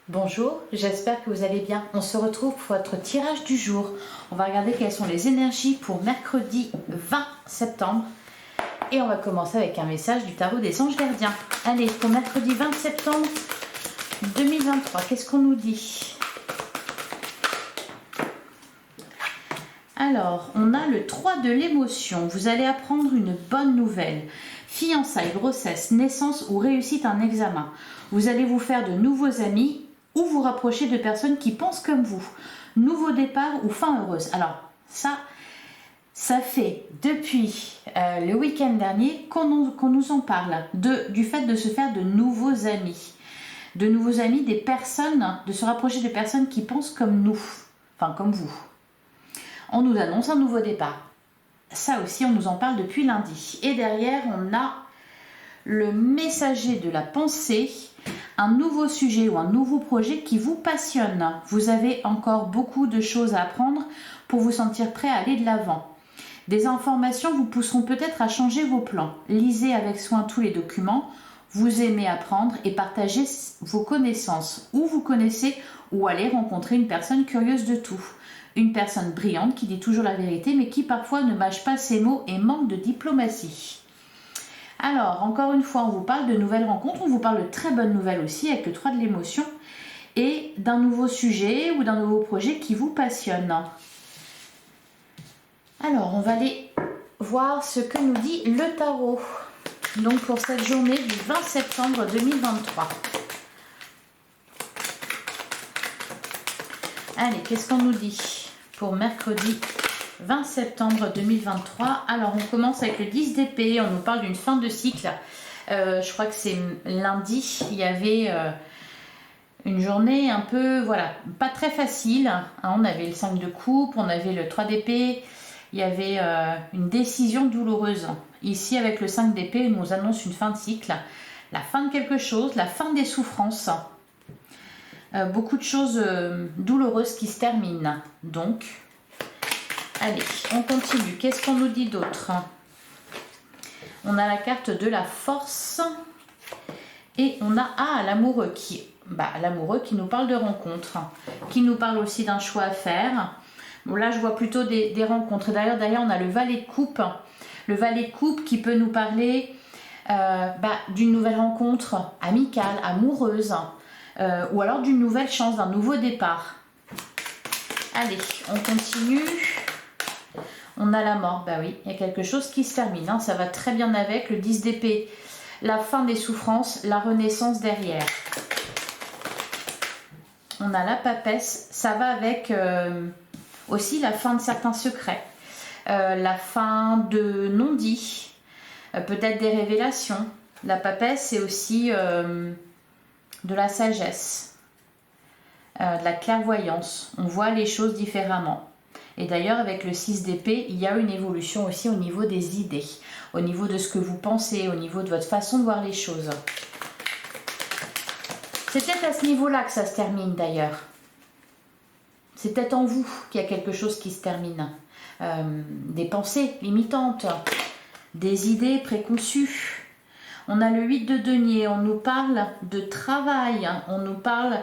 Bonjour, j'espère que vous allez bien. On se retrouve pour votre tirage du jour. On va regarder quelles sont les énergies pour mercredi 20 septembre. Et on va commencer avec un message du tarot des anges gardiens. Allez, pour mercredi 20 septembre 2023, qu'est-ce qu'on nous dit? Alors, on a le 3 de l'émotion. Vous allez apprendre une bonne nouvelle. Fiançailles, grossesse, naissance ou réussite un examen. Vous allez vous faire de nouveaux amis ou vous rapprocher de personnes qui pensent comme vous. Nouveau départ ou fin heureuse. Alors, ça fait depuis le week-end dernier qu'on nous en parle. Du fait de se faire de nouveaux amis. De nouveaux amis, des personnes, de se rapprocher de personnes qui pensent comme nous. Enfin, comme vous. On nous annonce un nouveau départ. Ça aussi, on nous en parle depuis lundi. Et derrière, on a le messager de la pensée, un nouveau sujet ou un nouveau projet qui vous passionne. Vous avez encore beaucoup de choses à apprendre pour vous sentir prêt à aller de l'avant. Des informations vous pousseront peut-être à changer vos plans. Lisez avec soin tous les documents. Vous aimez apprendre et partager vos connaissances. Ou vous connaissez ou allez rencontrer une personne curieuse de tout. Une personne brillante qui dit toujours la vérité mais qui parfois ne mâche pas ses mots et manque de diplomatie. Alors, encore une fois, on vous parle de nouvelles rencontres, on vous parle de très bonnes nouvelles aussi avec le 3 de l'émotion et d'un nouveau sujet ou d'un nouveau projet qui vous passionne. Alors, on va aller voir ce que nous dit le tarot. Donc, pour cette journée du 20 septembre 2023. Allez, qu'est-ce qu'on nous dit pour mercredi 20 septembre 2023. Alors, on commence avec le 10 d'épée. On nous parle d'une fin de cycle. Je crois que c'est lundi. Il y avait une journée un peu, voilà, pas très facile. Hein, on avait le 5 de coupe, on avait le 3 d'épée. Il y avait une décision douloureuse. Ici, avec le 5 d'épée, il nous annonce une fin de cycle. La fin de quelque chose, la fin des souffrances. Beaucoup de choses douloureuses qui se terminent. Donc, allez, on continue. Qu'est-ce qu'on nous dit d'autre? On a la carte de la force. Et on a l'amoureux qui nous parle de rencontres. Qui nous parle aussi d'un choix à faire. Bon, là, je vois plutôt des rencontres. D'ailleurs, on a le valet de coupe. Le valet de coupe qui peut nous parler d'une nouvelle rencontre amicale, amoureuse. Ou alors d'une nouvelle chance, d'un nouveau départ. Allez, on continue. On a la mort, bah oui, il y a quelque chose qui se termine, hein, ça va très bien avec le 10 d'épée, la fin des souffrances, la renaissance derrière. On a la papesse, ça va avec aussi la fin de certains secrets, la fin de non-dits, peut-être des révélations. La papesse, c'est aussi de la sagesse, de la clairvoyance, on voit les choses différemment. Et d'ailleurs, avec le 6 d'épée, il y a une évolution aussi au niveau des idées, au niveau de ce que vous pensez, au niveau de votre façon de voir les choses. C'est peut-être à ce niveau-là que ça se termine d'ailleurs. C'est peut-être en vous qu'il y a quelque chose qui se termine. Des pensées limitantes, des idées préconçues. On a le 8 de denier, on nous parle de travail, on nous parle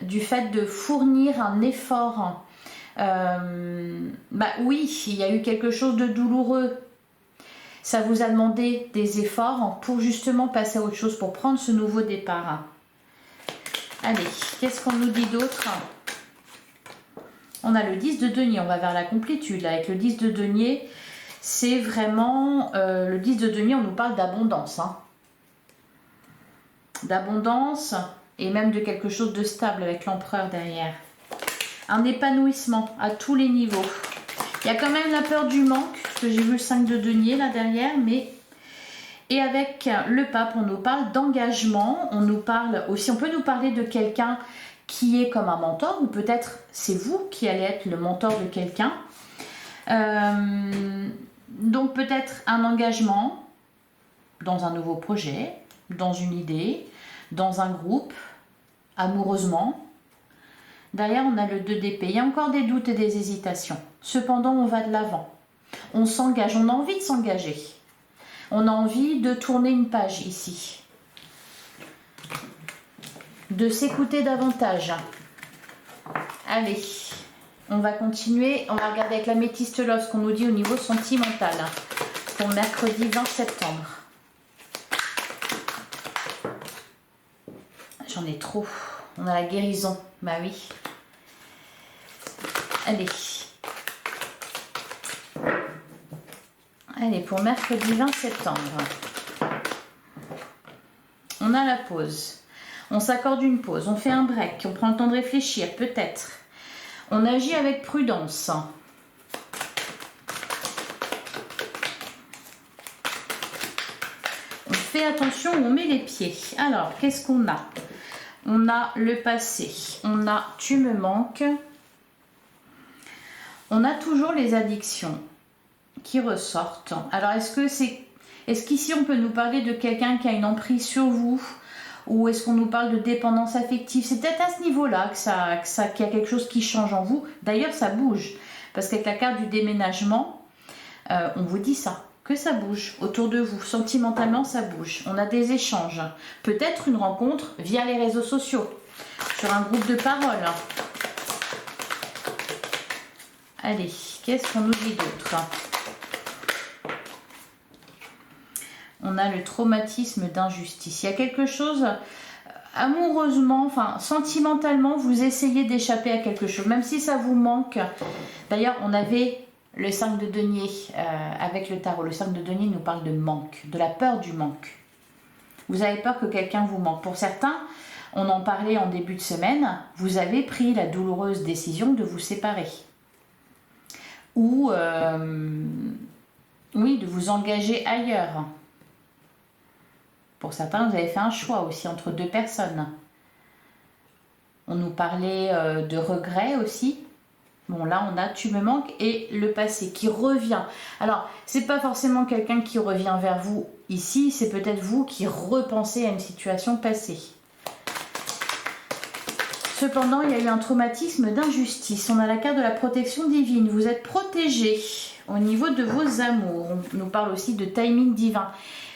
du fait de fournir un effort. Oui, il y a eu quelque chose de douloureux. Ça vous a demandé des efforts pour justement passer à autre chose, pour prendre ce nouveau départ. Allez, qu'est-ce qu'on nous dit d'autre? On a le 10 de denier, on va vers la complétude. Là, avec le 10 de denier, c'est vraiment... le 10 de denier, on nous parle d'abondance. Hein. D'abondance et même de quelque chose de stable avec l'empereur derrière. Un épanouissement à tous les niveaux. Il y a quand même la peur du manque, parce que j'ai vu le 5 de denier là derrière, mais... Et avec le pape, on nous parle d'engagement, on nous parle aussi, on peut nous parler de quelqu'un qui est comme un mentor, ou peut-être c'est vous qui allez être le mentor de quelqu'un. Donc peut-être un engagement dans un nouveau projet, dans une idée, dans un groupe, amoureusement. Derrière, on a le 2 d'épée. Il y a encore des doutes et des hésitations. Cependant, on va de l'avant. On s'engage, on a envie de s'engager. On a envie de tourner une page ici. de s'écouter davantage. Allez, on va continuer. On va regarder avec l'améthyste love ce qu'on nous dit au niveau sentimental pour mercredi 20 septembre. J'en ai trop. On a la guérison. Bah oui. Allez. Allez, pour mercredi 20 septembre. On a la pause. On s'accorde une pause. On fait un break. On prend le temps de réfléchir, peut-être. On agit avec prudence. On fait attention où on met les pieds. Alors, qu'est-ce qu'on a? On a le passé. On a tu me manques. On a toujours les addictions qui ressortent. Alors, est-ce qu'ici on peut nous parler de quelqu'un qui a une emprise sur vous, ou est-ce qu'on nous parle de dépendance affective? C'est peut-être à ce niveau-là qu'il y a quelque chose qui change en vous. D'ailleurs, ça bouge. Parce qu'avec la carte du déménagement, on vous dit ça, que ça bouge autour de vous. Sentimentalement, ça bouge. On a des échanges. Peut-être une rencontre via les réseaux sociaux, sur un groupe de parole. Allez, qu'est-ce qu'on nous dit d'autre? On a le traumatisme d'injustice. Il y a quelque chose, amoureusement, enfin sentimentalement, vous essayez d'échapper à quelque chose, même si ça vous manque. D'ailleurs, on avait le 5 de denier avec le tarot. Le 5 de denier nous parle de manque, de la peur du manque. Vous avez peur que quelqu'un vous manque. Pour certains, on en parlait en début de semaine, vous avez pris la douloureuse décision de vous séparer. Ou, oui, de vous engager ailleurs. Pour certains, vous avez fait un choix aussi entre deux personnes. On nous parlait de regrets aussi. Bon, là, on a tu me manques et le passé qui revient. Alors, c'est pas forcément quelqu'un qui revient vers vous ici, c'est peut-être vous qui repensez à une situation passée. Cependant, il y a eu un traumatisme d'injustice. On a la carte de la protection divine. Vous êtes protégé au niveau de vos amours. On nous parle aussi de timing divin.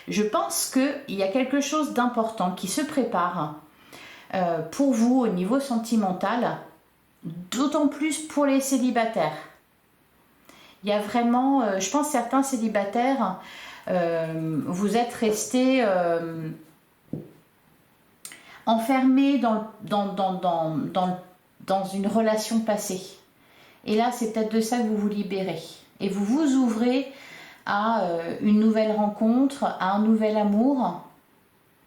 Je pense qu'il y a quelque chose d'important qui se prépare pour vous au niveau sentimental, d'autant plus pour les célibataires. Il y a vraiment, je pense certains célibataires, vous êtes restés enfermés dans une relation passée. Et là, c'est peut-être de ça que vous vous libérez. Et vous vous ouvrez à une nouvelle rencontre, à un nouvel amour.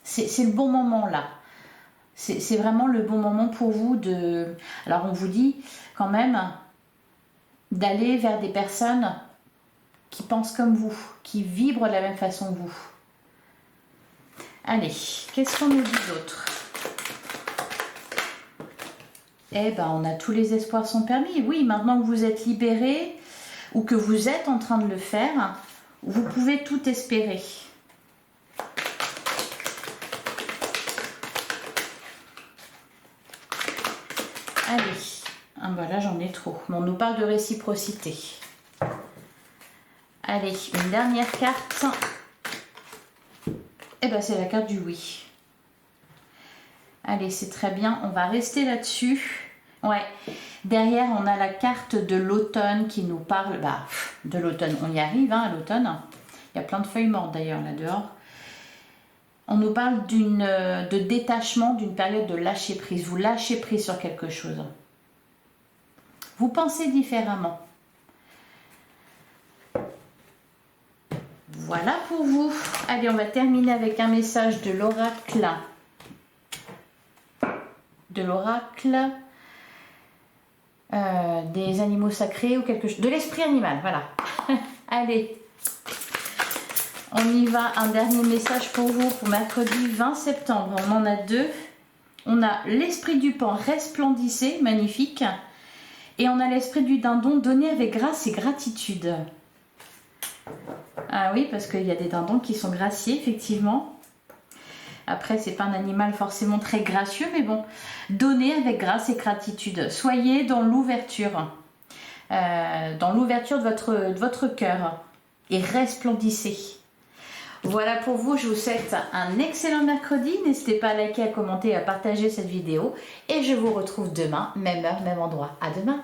C'est le bon moment là. C'est vraiment le bon moment pour vous de... Alors on vous dit quand même d'aller vers des personnes qui pensent comme vous, qui vibrent de la même façon que vous. Allez, qu'est-ce qu'on nous dit d'autre? Eh ben, on a tous les espoirs sont permis. Oui, maintenant que vous êtes libérés ou que vous êtes en train de le faire, vous pouvez tout espérer. Allez, ah ben là j'en ai trop. Bon, on nous parle de réciprocité. Allez, une dernière carte. Eh ben c'est la carte du oui. Allez, c'est très bien. On va rester là-dessus. Ouais. Derrière, on a la carte de l'automne qui nous parle de l'automne. On y arrive hein, à l'automne. Il y a plein de feuilles mortes d'ailleurs là dehors. On nous parle de détachement, d'une période de lâcher prise. Vous lâchez prise sur quelque chose. Vous pensez différemment. Voilà pour vous. Allez, on va terminer avec un message de l'oracle. De l'oracle des animaux sacrés ou quelque chose. De l'esprit animal, voilà. Allez. On y va, un dernier message pour vous pour mercredi 20 septembre. On en a deux. On a l'esprit du pan, resplendissez, magnifique. Et on a l'esprit du dindon, donné avec grâce et gratitude. Ah oui, parce qu'il y a des dindons qui sont graciés, effectivement. Après, c'est pas un animal forcément très gracieux, mais bon. Donner avec grâce et gratitude. Soyez dans l'ouverture. Dans l'ouverture de votre cœur. Et resplendissez. Voilà pour vous, je vous souhaite un excellent mercredi. N'hésitez pas à liker, à commenter, à partager cette vidéo. Et je vous retrouve demain, même heure, même endroit. À demain!